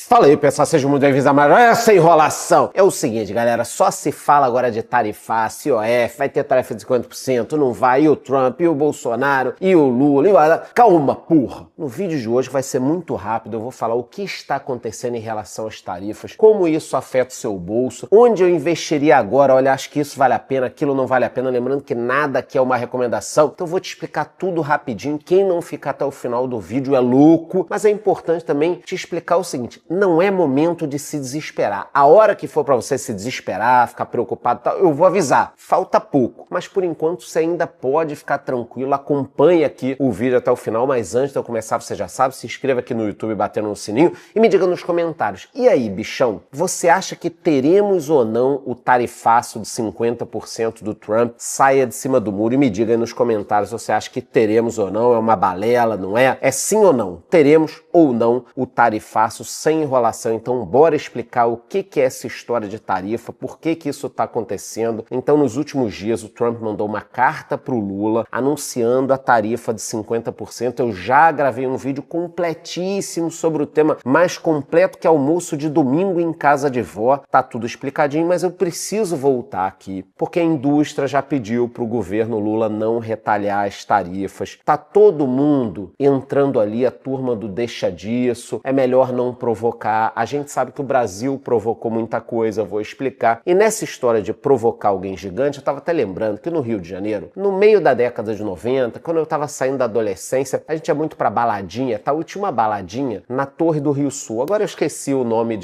Fala aí, pessoal, sejam muito bem-vindos a mais essa enrolação. É o seguinte, galera, só se fala agora de tarifa, COF, vai ter tarifa de 50%, não vai, e o Trump, e o Bolsonaro, e o Lula, e o... Calma, porra! No vídeo de hoje vai ser muito rápido, eu vou falar o que está acontecendo em relação às tarifas, como isso afeta o seu bolso, onde eu investiria agora, olha, acho que isso vale a pena, aquilo não vale a pena, lembrando que nada aqui é uma recomendação, então eu vou te explicar tudo rapidinho, quem não ficar até o final do vídeo é louco, mas é importante também te explicar o seguinte, não é momento de se desesperar. A hora que for para você se desesperar, ficar preocupado, tal, eu vou avisar. Falta pouco, mas por enquanto você ainda pode ficar tranquilo. Acompanhe aqui o vídeo até o final, mas antes de eu começar, você já sabe, se inscreva aqui no YouTube batendo no sininho e me diga nos comentários. E aí, bichão, você acha que teremos ou não o tarifaço de 50% do Trump? Saia de cima do muro e me diga aí nos comentários se você acha que teremos ou não, é uma balela, não é? É sim ou não? Teremos ou não o tarifaço sem enrolação? Então bora explicar o que é essa história de tarifa, por que isso está acontecendo. Então nos últimos dias o Trump mandou uma carta para o Lula anunciando a tarifa de 50%. Eu já gravei um vídeo completíssimo sobre o tema, mais completo que almoço de domingo em casa de vó. Tá tudo explicadinho, mas eu preciso voltar aqui, porque a indústria já pediu para o governo Lula não retalhar as tarifas. Tá todo mundo entrando ali, a turma do deixa disso, é melhor não provocar. A gente sabe que o Brasil provocou muita coisa, eu vou explicar. E nessa história de provocar alguém gigante, eu tava até lembrando que no Rio de Janeiro, no meio da década de 90, quando eu tava saindo da adolescência, a gente ia muito pra baladinha, tal, e tinha uma baladinha na Torre do Rio Sul. Agora eu esqueci o nome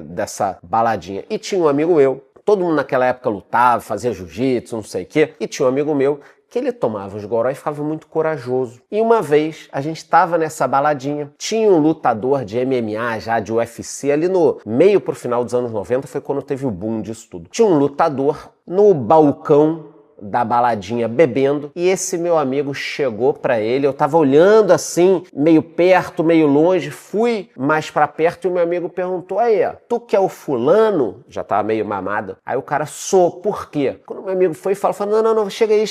dessa baladinha. E tinha um amigo meu, todo mundo naquela época lutava, fazia jiu-jitsu, não sei o quê, e tinha um amigo meu que ele tomava os goró e ficava muito corajoso. E uma vez, a gente estava nessa baladinha, tinha um lutador de MMA, já de UFC, ali no meio pro final dos anos 90, foi quando teve o boom disso tudo. Tinha um lutador no balcão da baladinha bebendo, e esse meu amigo chegou pra ele, eu tava olhando assim, meio perto, meio longe, fui mais pra perto e o meu amigo perguntou, aí, tu que é o fulano? Já tava meio mamado. Aí o cara, sou, por quê? Quando o meu amigo foi e falou, não, chega aí,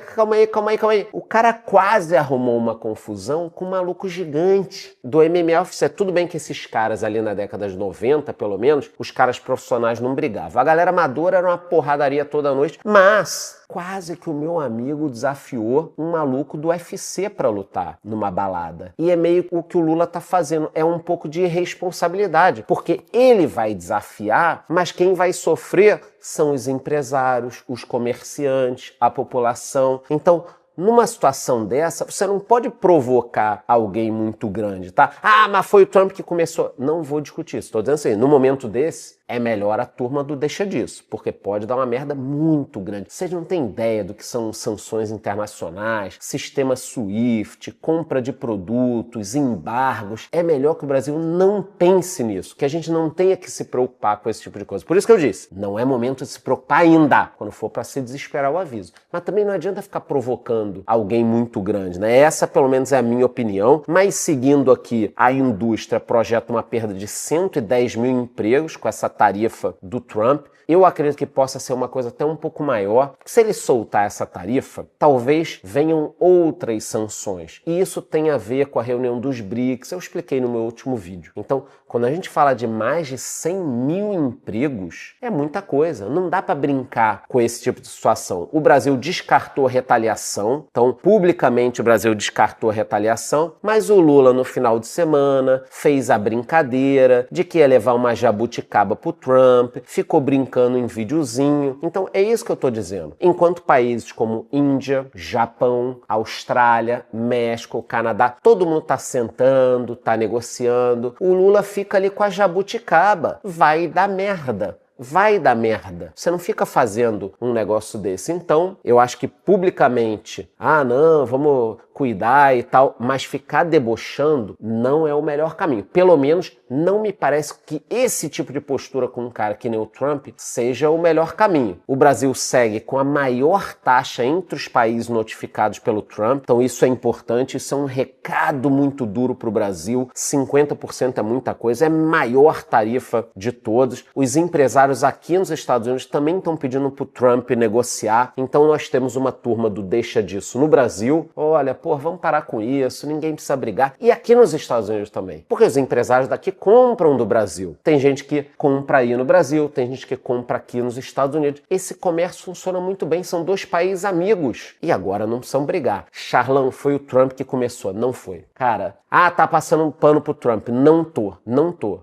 calma aí. O cara quase arrumou uma confusão com um maluco gigante do MMA UFC. Tudo bem que esses caras ali na década de 90, pelo menos, os caras profissionais não brigavam. A galera amadora era uma porradaria toda noite, mas quase que o meu amigo desafiou um maluco do UFC pra lutar numa balada. E é meio o que o Lula tá fazendo, é um pouco de irresponsabilidade, porque ele vai desafiar, mas quem vai sofrer são os empresários, os comerciantes, a população. Então, numa situação dessa, você não pode provocar alguém muito grande, tá? Ah, mas foi o Trump que começou. Não vou discutir isso. Tô dizendo assim, no momento desse, é melhor a turma do deixa disso, porque pode dar uma merda muito grande. Vocês não têm ideia do que são sanções internacionais, sistema SWIFT, compra de produtos, embargos. É melhor que o Brasil não pense nisso, que a gente não tenha que se preocupar com esse tipo de coisa. Por isso que eu disse, não é momento de se preocupar ainda. Quando for para se desesperar, o aviso. Mas também não adianta ficar provocando alguém muito grande, né? Essa, pelo menos, é a minha opinião. Mas seguindo aqui, a indústria projeta uma perda de 110 mil empregos com essa tarifa do Trump. Eu acredito que possa ser uma coisa até um pouco maior. Se ele soltar essa tarifa, talvez venham outras sanções. E isso tem a ver com a reunião dos BRICS. Eu expliquei no meu último vídeo. Então, quando a gente fala de mais de 100 mil empregos, é muita coisa. Não dá para brincar com esse tipo de situação. O Brasil descartou retaliação. Então, publicamente, o Brasil descartou retaliação. Mas o Lula, no final de semana, fez a brincadeira de que ia levar uma jabuticaba pro Trump, ficou brincando em videozinho. Então é isso que eu tô dizendo. Enquanto países como Índia, Japão, Austrália, México, Canadá, todo mundo tá sentando, tá negociando, o Lula fica ali com a jabuticaba. Vai dar merda. Vai dar merda. Você não fica fazendo um negócio desse. Então, eu acho que publicamente, não, vamos cuidar e tal, mas ficar debochando não é o melhor caminho. Pelo menos, não me parece que esse tipo de postura com um cara que nem o Trump seja o melhor caminho. O Brasil segue com a maior taxa entre os países notificados pelo Trump, então isso é importante, isso é um recado muito duro para o Brasil. 50% é muita coisa, é a maior tarifa de todos. Os empresários aqui nos Estados Unidos também estão pedindo para o Trump negociar, então nós temos uma turma do deixa disso no Brasil. Olha, pô, vamos parar com isso, ninguém precisa brigar. E aqui nos Estados Unidos também. Porque os empresários daqui compram do Brasil. Tem gente que compra aí no Brasil, tem gente que compra aqui nos Estados Unidos. Esse comércio funciona muito bem, são dois países amigos. E agora não precisam brigar. Charlão, foi o Trump que começou. Não foi. Cara, tá passando um pano pro Trump. Não tô.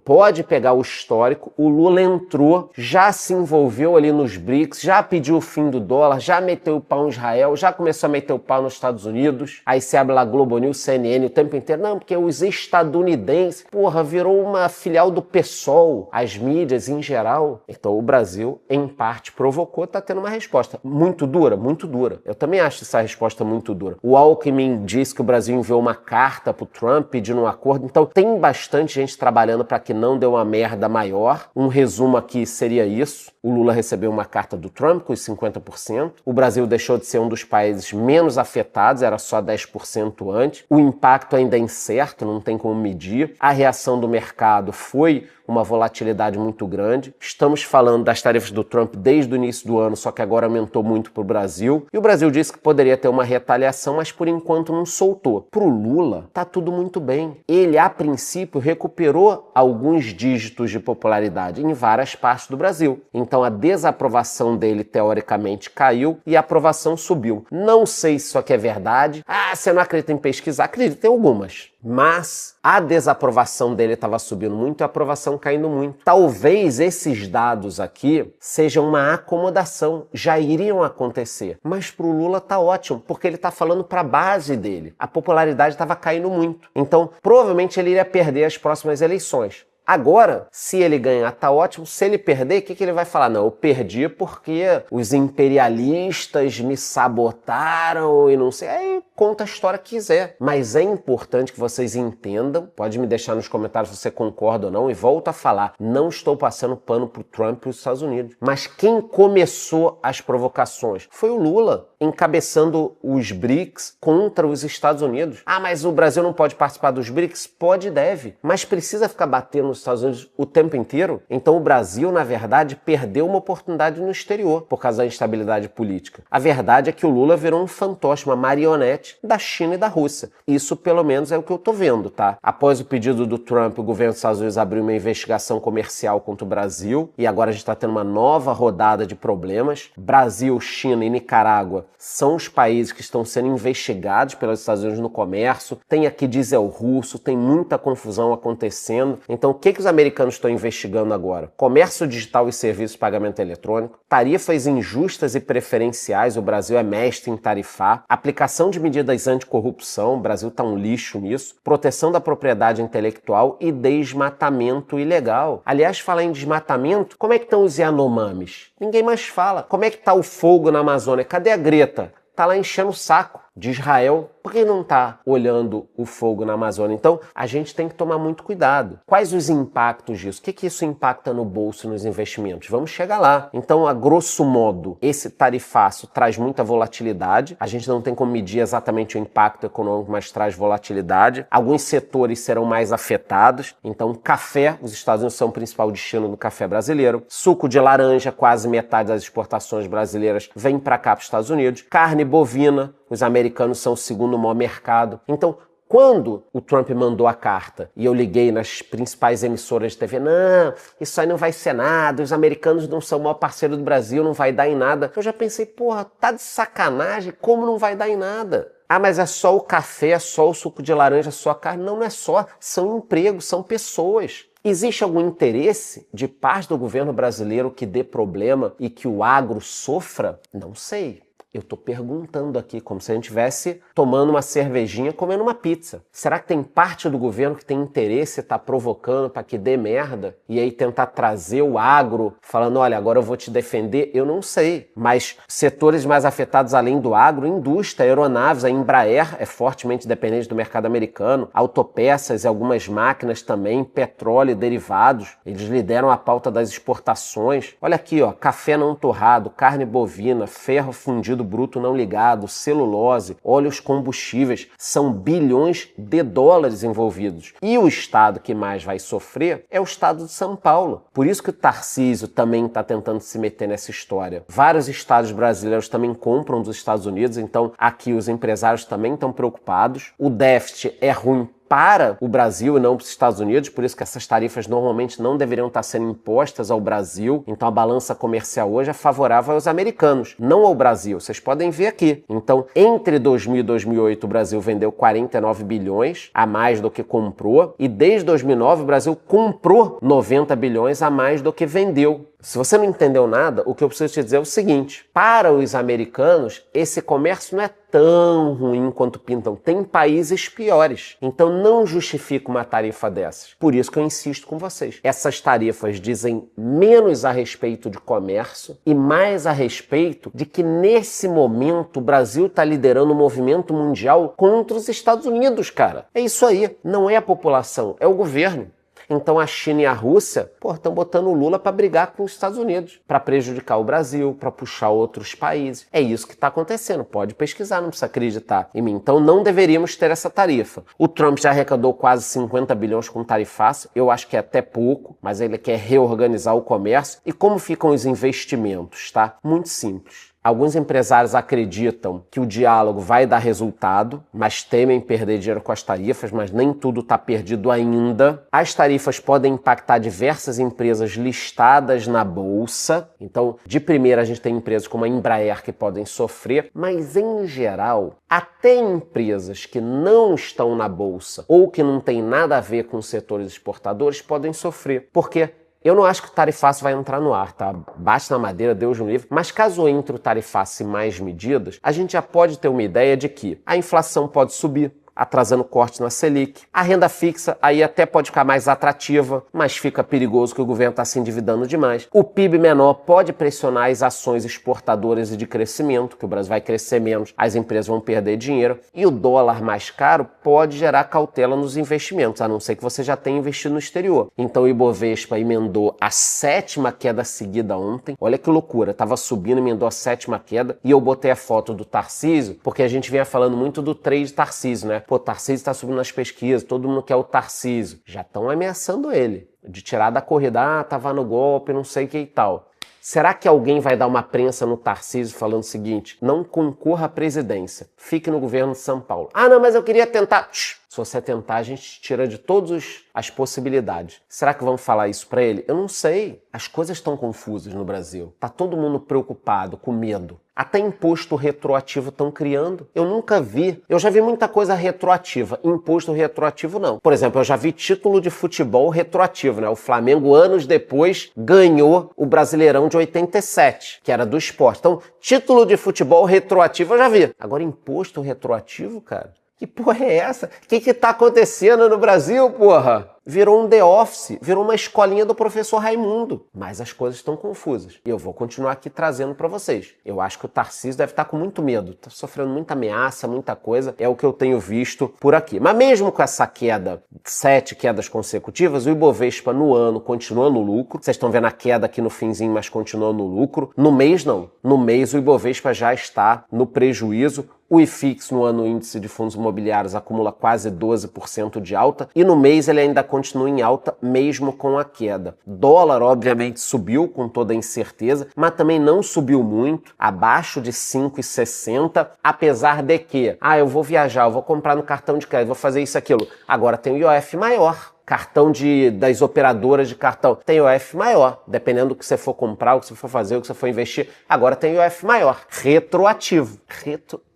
Pode pegar o histórico, o Lula entrou, já se envolveu ali nos BRICS, já pediu o fim do dólar, já meteu o pau em Israel, já começou a meter o pau nos Estados Unidos. Aí se abre lá Globo News, CNN o tempo inteiro. Não, porque os estadunidenses, virou uma filial do PSOL, as mídias em geral. Então o Brasil, em parte, provocou, tá tendo uma resposta muito dura, muito dura. Eu também acho essa resposta muito dura. O Alckmin disse que o Brasil enviou uma carta pro Trump pedindo um acordo. Então tem bastante gente trabalhando para que não dê uma merda maior. Um resumo aqui seria isso. O Lula recebeu uma carta do Trump com os 50%. O Brasil deixou de ser um dos países menos afetados, era só 10% antes. O impacto ainda é incerto, não tem como medir. A reação do mercado foi uma volatilidade muito grande. Estamos falando das tarifas do Trump desde o início do ano, só que agora aumentou muito para o Brasil. E o Brasil disse que poderia ter uma retaliação, mas por enquanto não soltou. Para o Lula, tá tudo muito bem. Ele, a princípio, recuperou alguns dígitos de popularidade em várias partes do Brasil. Então a desaprovação dele, teoricamente, caiu e a aprovação subiu. Não sei se isso aqui é verdade. Você não acredita em pesquisar? Acredito em algumas. Mas a desaprovação dele estava subindo muito e a aprovação caindo muito. Talvez esses dados aqui sejam uma acomodação, já iriam acontecer. Mas para o Lula tá ótimo, porque ele está falando para a base dele. A popularidade estava caindo muito. Então, provavelmente ele iria perder as próximas eleições. Agora, se ele ganhar, tá ótimo. Se ele perder, o que ele vai falar? Não, eu perdi porque os imperialistas me sabotaram e não sei. Aí conta a história que quiser. Mas é importante que vocês entendam. Pode me deixar nos comentários se você concorda ou não. E volto a falar, não estou passando pano pro Trump e pros Estados Unidos. Mas quem começou as provocações foi o Lula, encabeçando os BRICS contra os Estados Unidos. Mas o Brasil não pode participar dos BRICS? Pode e deve. Mas precisa ficar batendo nos Estados Unidos o tempo inteiro? Então o Brasil, na verdade, perdeu uma oportunidade no exterior por causa da instabilidade política. A verdade é que o Lula virou um fantoche, uma marionete da China e da Rússia. Isso, pelo menos, é o que eu tô vendo, tá? Após o pedido do Trump, o governo dos Estados Unidos abriu uma investigação comercial contra o Brasil e agora a gente tá tendo uma nova rodada de problemas. Brasil, China e Nicarágua são os países que estão sendo investigados pelos Estados Unidos no comércio. Tem aqui diesel russo, tem muita confusão acontecendo. Então, o que os americanos estão investigando agora? Comércio digital e serviços de pagamento eletrônico, tarifas injustas e preferenciais, o Brasil é mestre em tarifar, aplicação de medidas anticorrupção, o Brasil está um lixo nisso, proteção da propriedade intelectual e desmatamento ilegal. Aliás, falar em desmatamento, como é que estão os Yanomamis? Ninguém mais fala. Como é que está o fogo na Amazônia? Cadê a Greta? Tá lá enchendo o saco de Israel. Por que não está olhando o fogo na Amazônia? Então, a gente tem que tomar muito cuidado. Quais os impactos disso? O que isso impacta no bolso e nos investimentos? Vamos chegar lá. Então, a grosso modo, esse tarifaço traz muita volatilidade. A gente não tem como medir exatamente o impacto econômico, mas traz volatilidade. Alguns setores serão mais afetados. Então, café, os Estados Unidos são o principal destino do café brasileiro. Suco de laranja, quase metade das exportações brasileiras vem para cá, para os Estados Unidos. Carne bovina, os americanos são o segundo maior mercado. Então, quando o Trump mandou a carta e eu liguei nas principais emissoras de TV, não, isso aí não vai ser nada, os americanos não são o maior parceiro do Brasil, não vai dar em nada. Eu já pensei, porra, tá de sacanagem, como não vai dar em nada? Mas é só o café, é só o suco de laranja, é só a carne. Não, não é só, são empregos, são pessoas. Existe algum interesse de parte do governo brasileiro que dê problema e que o agro sofra? Não sei. Eu tô perguntando aqui, como se a gente estivesse tomando uma cervejinha, comendo uma pizza. Será que tem parte do governo que tem interesse em estar provocando para que dê merda? E aí tentar trazer o agro, falando, olha, agora eu vou te defender? Eu não sei. Mas setores mais afetados além do agro, indústria, aeronaves, a Embraer é fortemente dependente do mercado americano, autopeças e algumas máquinas também, petróleo e derivados. Eles lideram a pauta das exportações. Olha aqui, ó, café não torrado, carne bovina, ferro fundido produzido bruto não ligado, celulose, óleos combustíveis, são bilhões de dólares envolvidos. E o estado que mais vai sofrer é o estado de São Paulo. Por isso que o Tarcísio também está tentando se meter nessa história. Vários estados brasileiros também compram dos Estados Unidos, então aqui os empresários também estão preocupados. O déficit é ruim para o Brasil e não para os Estados Unidos, por isso que essas tarifas normalmente não deveriam estar sendo impostas ao Brasil. Então a balança comercial hoje é favorável aos americanos, não ao Brasil. Vocês podem ver aqui. Então, entre 2000 e 2008, o Brasil vendeu 49 bilhões a mais do que comprou, e desde 2009 o Brasil comprou 90 bilhões a mais do que vendeu. Se você não entendeu nada, o que eu preciso te dizer é o seguinte: para os americanos, esse comércio não é tão ruim quanto pintam. Tem países piores. Então não justifica uma tarifa dessas. Por isso que eu insisto com vocês. Essas tarifas dizem menos a respeito de comércio e mais a respeito de que nesse momento o Brasil está liderando o movimento mundial contra os Estados Unidos, cara. É isso aí. Não é a população, é o governo. Então a China e a Rússia, estão botando o Lula para brigar com os Estados Unidos, para prejudicar o Brasil, para puxar outros países. É isso que está acontecendo. Pode pesquisar, não precisa acreditar em mim. Então não deveríamos ter essa tarifa. O Trump já arrecadou quase 50 bilhões com tarifaço. Eu acho que é até pouco, mas ele quer reorganizar o comércio. E como ficam os investimentos, tá? Muito simples. Alguns empresários acreditam que o diálogo vai dar resultado, mas temem perder dinheiro com as tarifas, mas nem tudo está perdido ainda. As tarifas podem impactar diversas empresas listadas na Bolsa. Então, de primeira, a gente tem empresas como a Embraer que podem sofrer, mas em geral, até empresas que não estão na Bolsa ou que não têm nada a ver com os setores exportadores podem sofrer. Por quê? Eu não acho que o tarifaço vai entrar no ar, tá? Bate na madeira, Deus me livre. Mas caso entre o tarifaço e mais medidas, a gente já pode ter uma ideia de que a inflação pode subir, atrasando cortes na Selic. A renda fixa aí até pode ficar mais atrativa, mas fica perigoso que o governo está se endividando demais. O PIB menor pode pressionar as ações exportadoras e de crescimento, que o Brasil vai crescer menos, as empresas vão perder dinheiro. E o dólar mais caro pode gerar cautela nos investimentos, a não ser que você já tenha investido no exterior. Então o Ibovespa emendou a 7ª queda seguida ontem. Olha que loucura, estava subindo, emendou a 7ª queda. E eu botei a foto do Tarcísio, porque a gente vinha falando muito do trade Tarcísio, né? Pô, Tarcísio está subindo nas pesquisas, todo mundo quer o Tarcísio. Já estão ameaçando ele, de tirar da corrida, tava no golpe, não sei o que e tal. Será que alguém vai dar uma prensa no Tarcísio falando o seguinte: não concorra à presidência, fique no governo de São Paulo? Ah, não, mas eu queria tentar. Se você tentar, a gente tira de todas as possibilidades. Será que vão falar isso pra ele? Eu não sei. As coisas estão confusas no Brasil. Tá todo mundo preocupado, com medo. Até imposto retroativo estão criando. Eu nunca vi. Eu já vi muita coisa retroativa. Imposto retroativo não. Por exemplo, eu já vi título de futebol retroativo, né? O Flamengo, anos depois, ganhou o Brasileirão de 87, que era do esporte. Então, título de futebol retroativo eu já vi. Agora, imposto retroativo, cara? Que porra é essa? O que tá acontecendo no Brasil, porra? Virou um The Office, virou uma escolinha do professor Raimundo. Mas as coisas estão confusas. E eu vou continuar aqui trazendo para vocês. Eu acho que o Tarcísio deve estar com muito medo. Tá sofrendo muita ameaça, muita coisa. É o que eu tenho visto por aqui. Mas mesmo com essa queda, 7 quedas consecutivas, o Ibovespa no ano continua no lucro. Vocês estão vendo a queda aqui no finzinho, mas continua no lucro. No mês, não. No mês, o Ibovespa já está no prejuízo. O IFIX no ano, o índice de fundos imobiliários, acumula quase 12% de alta. E no mês ele ainda continua em alta, mesmo com a queda. Dólar, obviamente, subiu com toda a incerteza, mas também não subiu muito, abaixo de 5,60, apesar de que, eu vou viajar, eu vou comprar no cartão de crédito, vou fazer isso, aquilo. Agora tem o IOF maior. Cartão das operadoras de cartão tem IOF maior, dependendo do que você for comprar, o que você for fazer, o que você for investir. Agora tem IOF maior, retroativo.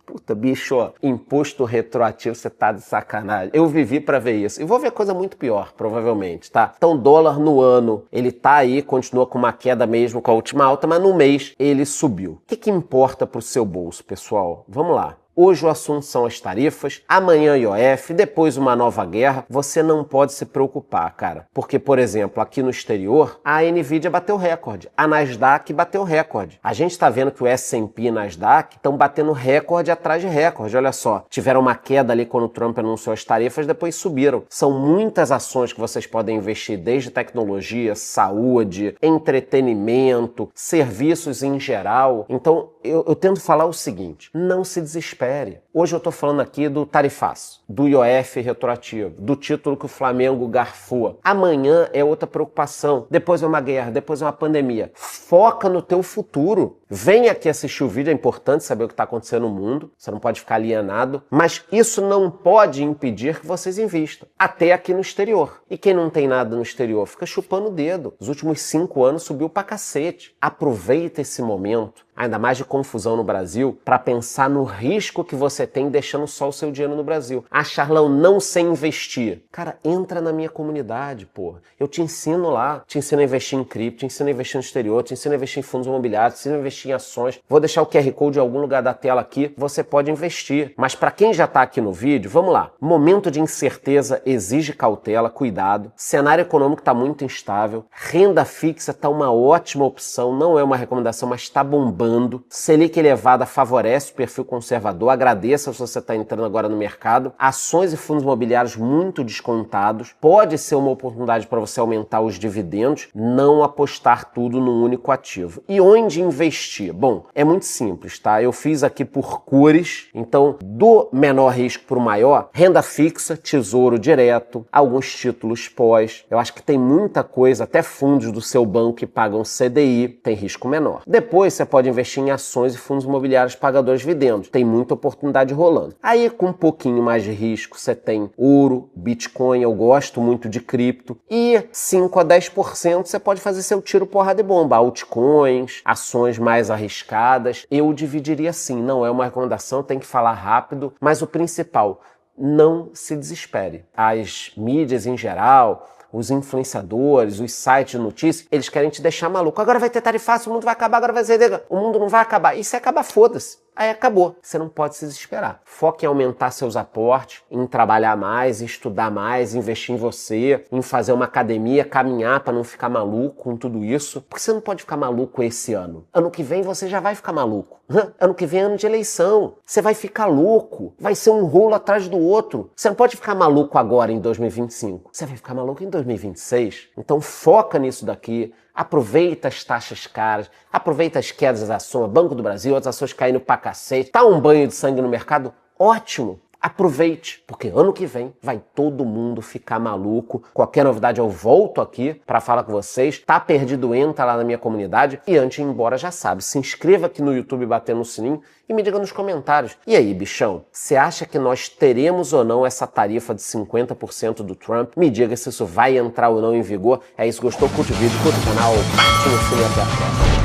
Puta, bicho, imposto retroativo, você tá de sacanagem. Eu vivi pra ver isso. E vou ver coisa muito pior, provavelmente, tá? Então, dólar no ano, ele tá aí, continua com uma queda mesmo com a última alta, mas no mês ele subiu. O que importa pro seu bolso, pessoal? Vamos lá. Hoje o assunto são as tarifas, amanhã IOF, depois uma nova guerra. Você não pode se preocupar, cara. Porque, por exemplo, aqui no exterior, a Nvidia bateu recorde, a Nasdaq bateu recorde. A gente está vendo que o S&P e Nasdaq estão batendo recorde atrás de recorde. Olha só, tiveram uma queda ali quando o Trump anunciou as tarifas, depois subiram. São muitas ações que vocês podem investir, desde tecnologia, saúde, entretenimento, serviços em geral. Então, eu tento falar o seguinte, não se desespere. Hoje eu estou falando aqui do tarifaço, do IOF retroativo, do título que o Flamengo garfou. Amanhã é outra preocupação. Depois é uma guerra, depois é uma pandemia. Foca no teu futuro. Vem aqui assistir o vídeo, é importante saber o que está acontecendo no mundo. Você não pode ficar alienado. Mas isso não pode impedir que vocês invistam. Até aqui no exterior. E quem não tem nada no exterior fica chupando o dedo. Os últimos 5 anos subiu pra cacete. Aproveita esse momento, ainda mais de confusão no Brasil, para pensar no risco que você tem deixando só o seu dinheiro no Brasil. Ah, Charlão, não sei investir. Cara, entra na minha comunidade, porra. Eu te ensino lá. Te ensino a investir em cripto, te ensino a investir no exterior, te ensino a investir em fundos imobiliários, te ensino a investir em ações. Vou deixar o QR Code em algum lugar da tela aqui. Você pode investir. Mas para quem já está aqui no vídeo, vamos lá. Momento de incerteza exige cautela, cuidado. Cenário econômico está muito instável. Renda fixa está uma ótima opção. Não é uma recomendação, mas está bombando. Selic elevada favorece o perfil conservador. Agradeça se você está entrando agora no mercado. Ações e fundos imobiliários muito descontados. Pode ser uma oportunidade para você aumentar os dividendos, não apostar tudo num único ativo. E onde investir? Bom, é muito simples, tá? Eu fiz aqui por cores, então do menor risco para o maior, renda fixa, tesouro direto, alguns títulos pós. Eu acho que tem muita coisa, até fundos do seu banco que pagam CDI, tem risco menor. Depois você pode investir em ações e fundos imobiliários pagadores de dividendos. Tem muita oportunidade rolando. Aí com um pouquinho mais de risco, você tem ouro, Bitcoin, eu gosto muito de cripto, e 5 a 10% você pode fazer seu tiro, porrada e bomba. Altcoins, ações mais arriscadas. Eu dividiria assim, não é uma recomendação, tem que falar rápido, mas o principal, não se desespere. As mídias em geral, os influenciadores, os sites de notícias, eles querem te deixar maluco. Agora vai ter tarifaço, o mundo vai acabar, agora vai ser... O mundo não vai acabar. E se acabar, foda-se. Aí acabou. Você não pode se desesperar. Foque em aumentar seus aportes, em trabalhar mais, em estudar mais, investir em você, em fazer uma academia, caminhar para não ficar maluco com tudo isso. Porque você não pode ficar maluco esse ano. Ano que vem você já vai ficar maluco. Ano que vem é ano de eleição. Você vai ficar louco. Vai ser um rolo atrás do outro. Você não pode ficar maluco agora em 2025. Você vai ficar maluco em 2026. Então foca nisso daqui. Aproveita as taxas caras, aproveita as quedas das ações, Banco do Brasil, outras ações caindo pra cacete. Tá um banho de sangue no mercado? Ótimo! Aproveite, porque ano que vem vai todo mundo ficar maluco. Qualquer novidade eu volto aqui para falar com vocês. Tá perdido, entra lá na minha comunidade. E antes de ir embora, já sabe, se inscreva aqui no YouTube batendo no sininho e me diga nos comentários. E aí, bichão, você acha que nós teremos ou não essa tarifa de 50% do Trump? Me diga se isso vai entrar ou não em vigor. É isso, gostou? Curte o vídeo, curte o canal, ativa o sininho, até a próxima.